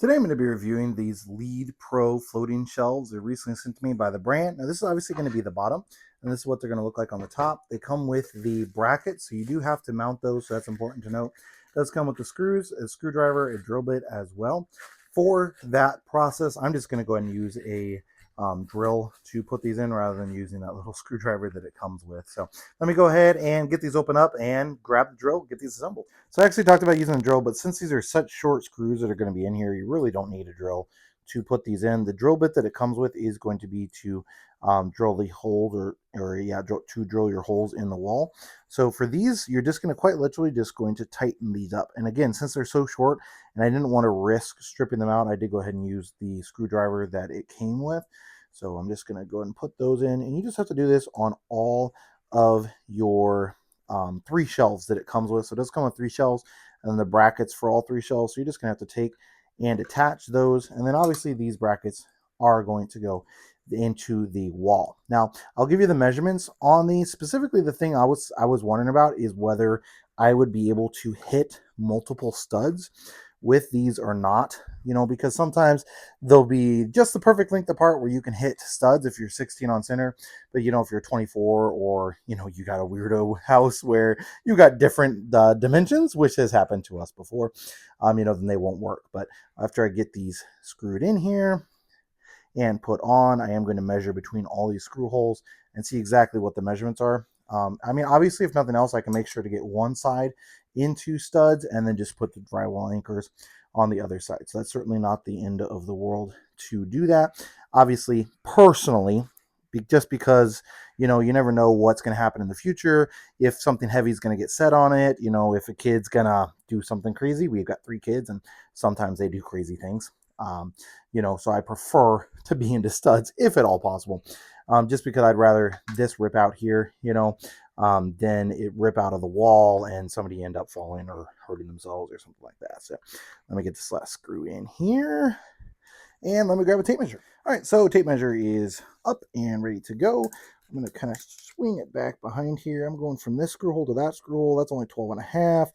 Today I'm going to be reviewing these Leadpro floating shelves. They're recently sent to me by the brand. Now this is obviously going to be the bottom, and this is what they're going to look like on the top. They come with the brackets, so you do have to mount those, so that's important to note. It does come with the screws, a screwdriver, a drill bit as well. For that process, I'm just going to go ahead and use a drill to put these in rather than using that little screwdriver that it comes with. So let me go ahead and get these open up and grab the drill, get these assembled. So I actually talked about using a drill, but since these are such short screws that are going to be in here, you really don't need a drill to put these in. The drill bit that it comes with is going to be to drill the holes to drill your holes in the wall. So for these, you're just going to quite literally just going to tighten these up. And again, since they're so short and I didn't want to risk stripping them out, I did go ahead and use the screwdriver that it came with. So I'm just going to go ahead and put those in, and you just have to do this on all of your 3 shelves that it comes with. So it does come with 3 shelves and then the brackets for all 3 shelves. So you're just gonna have to take and attach those. And then obviously these brackets are going to go into the wall. Now I'll give you the measurements on these. Specifically, the thing I was wondering about is whether I would be able to hit multiple studs with these or not, because sometimes they'll be just the perfect length apart where you can hit studs if you're 16 on center, but if you're 24, or you got a weirdo house where you got different dimensions, which has happened to us before, then they won't work. But after I get these screwed in here and put on, I am going to measure between all these screw holes and see exactly what the measurements are. Obviously, if nothing else, I can make sure to get one side into studs and then just put the drywall anchors on the other side. So that's certainly not the end of the world to do that. Obviously, personally, just because you never know what's going to happen in the future, if something heavy is going to get set on it, if a kid's going to do something crazy. We've got 3 kids and sometimes they do crazy things. So I prefer to be into studs if at all possible, just because I'd rather this rip out here, than it rip out of the wall and somebody end up falling or hurting themselves or something like that. So let me get this last screw in here and let me grab a tape measure. All right, so tape measure is up and ready to go. I'm going to kind of swing it back behind here. I'm going from this screw hole to that screw hole. That's only 12 and a half.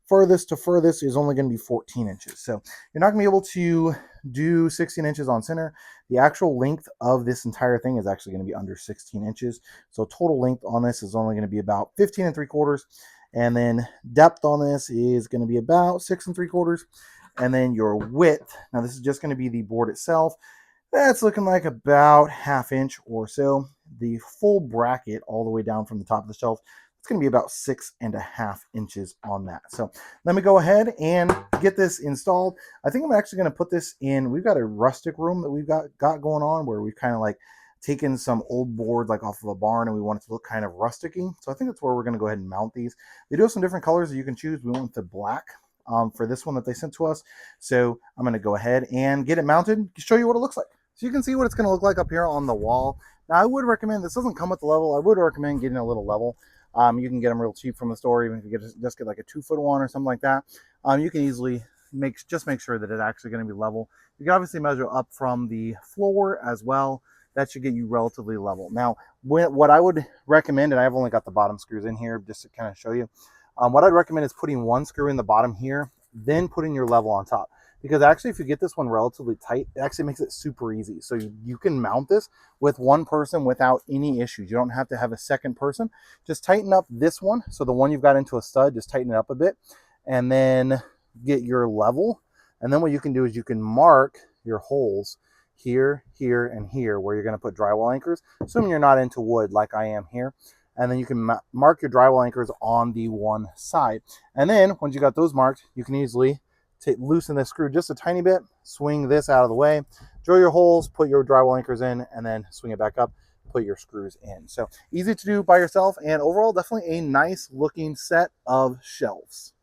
Furthest to furthest is only going to be 14 inches. So you're not going to be able to do 16 inches on center. The actual length of this entire thing is actually going to be under 16 inches. So total length on this is only going to be about 15 3/4. And then depth on this is going to be about 6 3/4. And then your width, now this is just going to be the board itself. That's looking like about 1/2 inch or so. The full bracket all the way down from the top of the shelf, it's going to be about 6.5 inches on that. So let me go ahead and get this installed. I think I'm actually going to put this in. We've got a rustic room that we've got going on where we've kind of like taken some old boards like off of a barn and we want it to look kind of rusticy. So I think that's where we're going to go ahead and mount these. They do have some different colors that you can choose. We went with the black for this one that they sent to us. So I'm going to go ahead and get it mounted to show you what it looks like. So you can see what it's going to look like up here on the wall. Now I would recommend, this doesn't come with the level, I would recommend getting a little level. You can get them real cheap from the store, even if you just get like a 2-foot one or something like that. You can easily make sure that it's actually going to be level. You can obviously measure up from the floor as well. That should get you relatively level. Now, what I would recommend, and I've only got the bottom screws in here just to kind of show you, what I'd recommend is putting one screw in the bottom here, then putting your level on top. Because actually, if you get this one relatively tight, it actually makes it super easy. So you can mount this with one person without any issues. You don't have to have a second person. Just tighten up this one. So the one you've got into a stud, just tighten it up a bit and then get your level. And then what you can do is you can mark your holes here, here, and here where you're going to put drywall anchors, assuming you're not into wood like I am here. And then you can mark your drywall anchors on the one side. And then once you got those marked, you can easily loosen this screw just a tiny bit, swing this out of the way, drill your holes, put your drywall anchors in, and then swing it back up, put your screws in. So easy to do by yourself, and overall definitely a nice looking set of shelves.